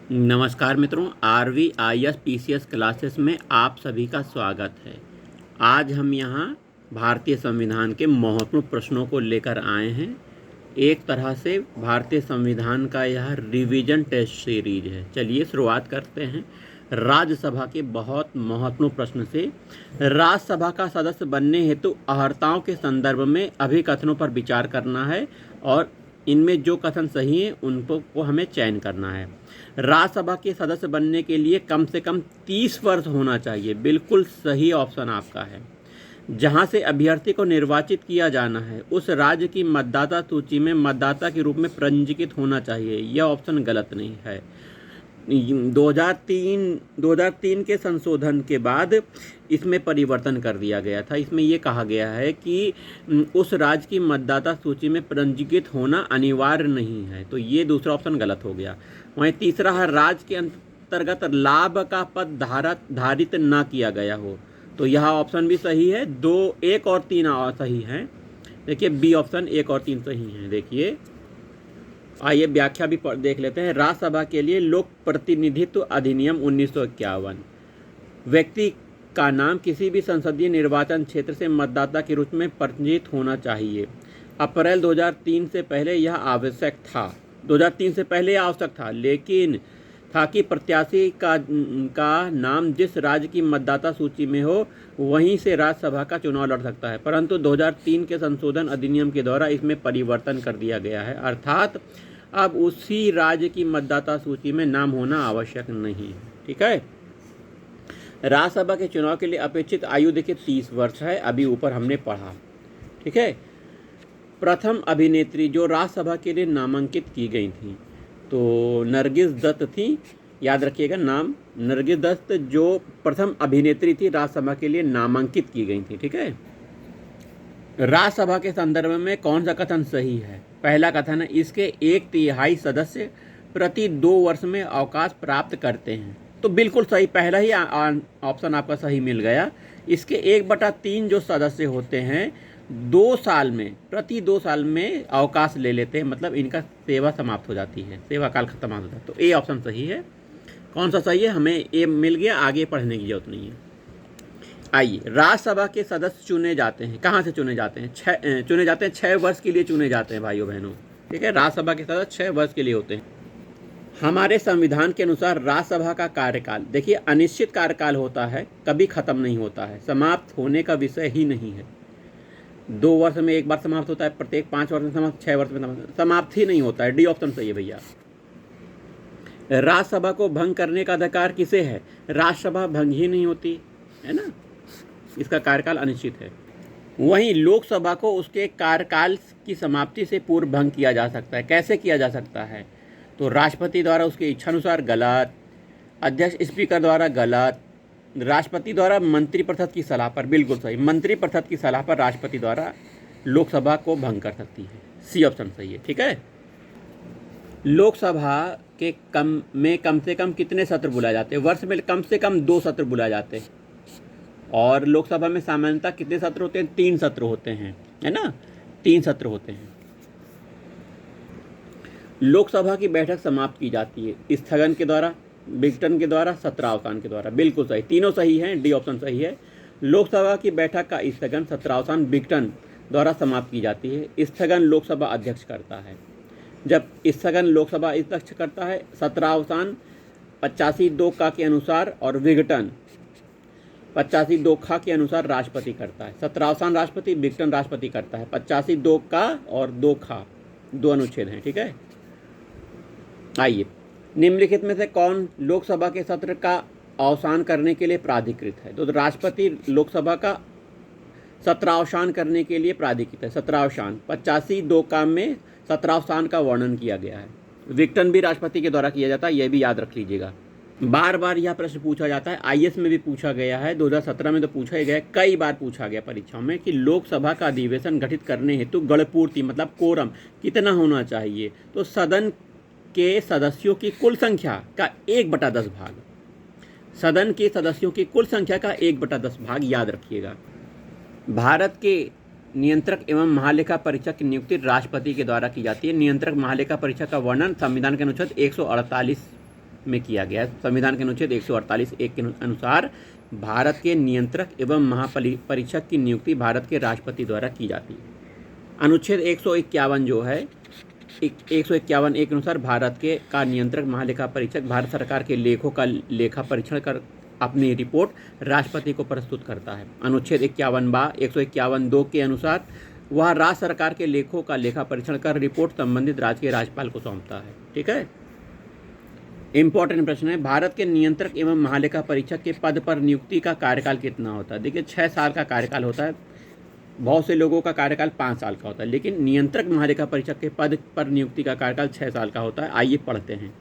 नमस्कार मित्रों, RVIS PCS classes में आप सभी का स्वागत है। आज हम यहाँ भारतीय संविधान के महत्वपूर्ण प्रश्नों को लेकर आए हैं। एक तरह से भारतीय संविधान का यह रिवीजन टेस्ट सीरीज है। चलिए शुरुआत करते हैं राज्यसभा के बहुत महत्वपूर्ण प्रश्न से। राज्यसभा का सदस्य बनने हेतु अर्हताओं के संदर्भ में अभिकथनों पर विचार करना है और इनमें जो कथन सही हैं उनको हमें चयन करना है। राज्यसभा के सदस्य बनने के लिए कम से कम 30 वर्ष होना चाहिए। बिल्कुल सही ऑप्शन आपका है। जहां से अभ्यर्थी को निर्वाचित किया जाना है उस राज्य की मतदाता सूची में मतदाता के रूप में पंजीकृत होना चाहिए। यह ऑप्शन गलत नहीं है। 2003 के संशोधन के बाद इसमें परिवर्तन कर दिया गया था। इसमें यह कहा गया है कि उस राज्य की मतदाता सूची में पंजीकृत होना अनिवार्य नहीं है, तो ये दूसरा ऑप्शन गलत हो गया। वहीं तीसरा है राज्य के अंतर्गत लाभ का पद धारित ना किया गया हो, तो यह ऑप्शन भी सही है। 2, 1 और 3 सही हैं। देखिए बी ऑप्शन 1 और 3 सही हैं। देखिए आइए व्याख्या भी देख लेते हैं। राज्यसभा के लिए लोक प्रतिनिधित्व अधिनियम 1951। व्यक्ति का नाम किसी भी संसदीय निर्वाचन क्षेत्र से मतदाता के रूप में पंजीकृत होना चाहिए। अप्रैल 2003 से पहले यह आवश्यक था। 2003 से पहले यह आवश्यक था, लेकिन था कि प्रत्याशी का नाम जिस राज्य की मतदाता सूची में हो वहीं से राज्यसभा का चुनाव लड़ सकता है, परंतु 2003 के संशोधन अधिनियम के द्वारा इसमें परिवर्तन कर दिया गया है, अर्थात अब उसी राज्य की मतदाता सूची में नाम होना आवश्यक नहीं है। ठीक है। राज्यसभा के चुनाव के लिए अपेक्षित आयु देखिए 30 वर्ष है, अभी ऊपर हमने पढ़ा। ठीक है। प्रथम अभिनेत्री जो राज्यसभा के लिए नामांकित की गई थी तो नरगिस दत्त थी। याद रखिएगा नाम, नरगिस दत्त जो प्रथम अभिनेत्री थी राज्यसभा के लिए नामांकित की गई थी। ठीक है। राज्यसभा के संदर्भ में कौन सा कथन सही है? पहला कथन है इसके 1/3 सदस्य प्रति 2 वर्ष में अवकाश प्राप्त करते हैं, तो बिल्कुल सही, पहला ही ऑप्शन आपका सही मिल गया। इसके 1/3 जो सदस्य होते हैं 2 साल में, प्रति 2 साल में अवकाश ले लेते हैं, मतलब इनका सेवा समाप्त हो जाती है, सेवा काल खत्म हो जाता है, तो ए ऑप्शन सही है। कौन सा सही है? हमें ए मिल गया, आगे पढ़ने की जरूरत नहीं है। आइए, राज्यसभा के सदस्य चुने जाते हैं, कहाँ से चुने जाते हैं? चुने जाते हैं 6 वर्ष के लिए चुने जाते हैं भाइयों बहनों। ठीक है। राज्यसभा के सदस्य 6 वर्ष के लिए होते हैं। हमारे संविधान के अनुसार राज्यसभा का कार्यकाल देखिए अनिश्चित कार्यकाल होता है, कभी खत्म नहीं होता है, समाप्त होने का विषय ही नहीं है। 2 वर्ष में एक बार समाप्त होता है, प्रत्येक 5 वर्ष में समाप्त, 6 वर्ष में समाप्त ही नहीं होता है। डी ऑप्शन सही है भैया। राज्यसभा को भंग करने का अधिकार किसे है? राज्यसभा भंग ही नहीं होती है ना, इसका कार्यकाल अनिश्चित है। वहीं लोकसभा को उसके कार्यकाल की समाप्ति से पूर्व भंग किया जा सकता है। कैसे किया जा सकता है? तो राष्ट्रपति द्वारा उसके इच्छानुसार गलत, अध्यक्ष स्पीकर द्वारा गलत, राष्ट्रपति द्वारा मंत्रिपरिषद की सलाह पर बिल्कुल सही, मंत्रिपरिषद की सलाह पर राष्ट्रपति द्वारा लोकसभा को भंग कर सकती है। सी ऑप्शन सही है। ठीक है। लोकसभा के कम से कम कितने सत्र बुलाए जाते हैं? वर्ष में कम से कम 2 सत्र बुलाए जाते हैं, और लोकसभा में सामान्यतः कितने सत्र होते हैं? 3 सत्र होते हैं, है ना, 3 सत्र होते हैं। लोकसभा की बैठक समाप्त की जाती है स्थगन के द्वारा, विघटन के द्वारा, सत्रावसान के द्वारा। बिल्कुल सही, तीनों सही हैं। डी ऑप्शन सही है। लोकसभा की बैठक का स्थगन, सत्रावसान, विघटन द्वारा समाप्त की जाती है। स्थगन लोकसभा अध्यक्ष करता है। जब स्थगन लोकसभा अध्यक्ष करता है, सत्रावसान 85(2) का के अनुसार और विघटन 85(2) खा के अनुसार राष्ट्रपति करता है। सत्रावसान राष्ट्रपति, विघटन राष्ट्रपति करता है। 85(2) का और 2 खा 2 अनुच्छेद हैं। ठीक है। आइए, निम्नलिखित में से कौन लोकसभा के सत्र का अवसान करने के लिए प्राधिकृत है? तो राष्ट्रपति लोकसभा का सत्रावसान करने के लिए प्राधिकृत है। सत्रावसान 85(2) का में सत्रावसान का वर्णन किया गया है। विघटन भी राष्ट्रपति के द्वारा किया जाता है, यह भी याद रख लीजिएगा। बार बार यह प्रश्न पूछा जाता है, आईएएस में भी पूछा गया है, 2017 में तो पूछा ही गया, कई बार पूछा गया परीक्षाओं में कि लोकसभा का अधिवेशन गठित करने हेतु गणपूर्ति मतलब कोरम कितना होना चाहिए? तो सदन के सदस्यों की कुल संख्या का 1/10 भाग, सदन के सदस्यों की कुल संख्या का 1/10 भाग याद रखिएगा। भारत के नियंत्रक एवं महालेखा परीक्षक की नियुक्ति राष्ट्रपति के द्वारा की जाती है। नियंत्रक महालेखा परीक्षक का वर्णन संविधान के अनुच्छेद 148 में किया गया है। संविधान के अनुच्छेद 148(1) के अनुसार भारत के नियंत्रक एवं महापरीक्षक की नियुक्ति भारत के राष्ट्रपति द्वारा की जाती है। अनुच्छेद 151 जो है 151(1) के अनुसार भारत के का नियंत्रक महालेखा परीक्षक भारत सरकार के लेखों का लेखा परीक्षण कर अपनी रिपोर्ट राष्ट्रपति को प्रस्तुत करता है। अनुच्छेद 151(2) के अनुसार वह राज्य सरकार के लेखों का लेखा परीक्षण कर रिपोर्ट संबंधित राज्य के राज्यपाल को सौंपता है। ठीक है, इंपॉर्टेंट प्रश्न है, भारत के नियंत्रक एवं महालेखा परीक्षक के पद पर नियुक्ति का कार्यकाल कितना होता है? देखिए 6 साल का कार्यकाल होता है, बहुत से लोगों का कार्यकाल 5 साल का होता है, लेकिन नियंत्रक महालेखा परीक्षक के पद पर नियुक्ति का कार्यकाल 6 साल का होता है। आइए पढ़ते हैं।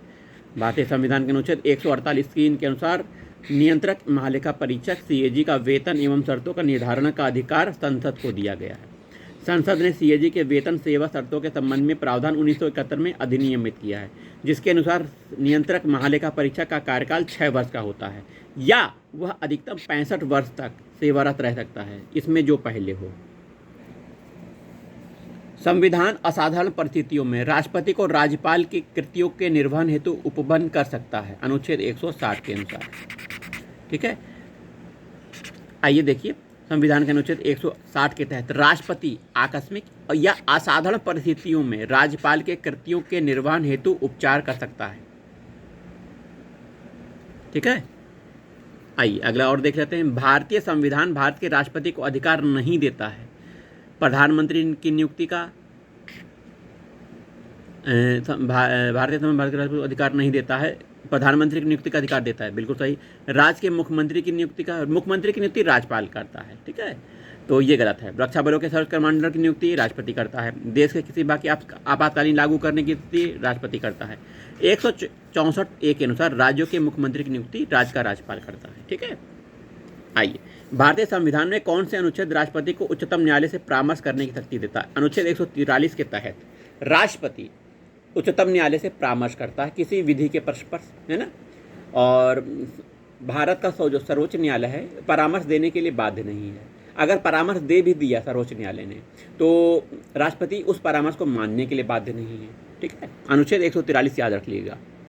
भारतीय संविधान के अनुच्छेद 148(3) के अनुसार नियंत्रक महालेखा परीक्षक CAG का वेतन एवं शर्तों का निर्धारण का अधिकार संसद को दिया गया है। संसद ने CAG के वेतन सेवा शर्तों के संबंध में प्रावधान 1971 में अधिनियमित किया है, जिसके अनुसार नियंत्रक महालेखा परीक्षक का कार्यकाल 6 वर्ष का होता है या वह अधिकतम 65 वर्ष तक सेवारत रह सकता है, इसमें जो पहले हो। संविधान असाधारण परिस्थितियों में राष्ट्रपति को राज्यपाल की कृतियों के निर्वहन हेतु उपबंध कर सकता है, अनुच्छेद 160 के अनुसार। ठीक है, आइए देखिए, संविधान के अनुच्छेद 160 के तहत राष्ट्रपति आकस्मिक या असाधारण परिस्थितियों में राज्यपाल के कृतियों के निर्वहन हेतु उपचार कर सकता है। ठीक है, आइए अगला और देख लेते हैं। भारतीय संविधान भारत के राष्ट्रपति को अधिकार नहीं देता है प्रधानमंत्री की नियुक्ति का। भारतीय संविधान भारत के राष्ट्रपति को अधिकार नहीं देता है, प्रधानमंत्री की नियुक्ति का अधिकार देता है। बिल्कुल सही। राज्य के मुख्यमंत्री की नियुक्ति राज्यपाल करता है। ठीक है, तो ये गलत है। रक्षा बलों के सर्वोच्च कमांडर की नियुक्ति राष्ट्रपति करता है। देश के किसी बाकी आपातकालीन लागू करने की स्थिति राष्ट्रपति करता है। 164(a) के अनुसार राज्यों के मुख्यमंत्री की नियुक्ति राज्य का राज्यपाल करता है। ठीक है, आइए, भारतीय संविधान में कौन से अनुच्छेद राष्ट्रपति को उच्चतम न्यायालय से परामर्श करने की शक्ति देता है? अनुच्छेद 143 के तहत राष्ट्रपति उच्चतम न्यायालय से परामर्श करता है किसी विधि के प्रश्न पर, है ना। और भारत का जो सर्वोच्च न्यायालय है परामर्श देने के लिए बाध्य नहीं है। अगर परामर्श दे भी दिया सर्वोच्च न्यायालय ने तो राष्ट्रपति उस परामर्श को मानने के लिए बाध्य नहीं है। ठीक है, अनुच्छेद 143 याद रख लीजिएगा।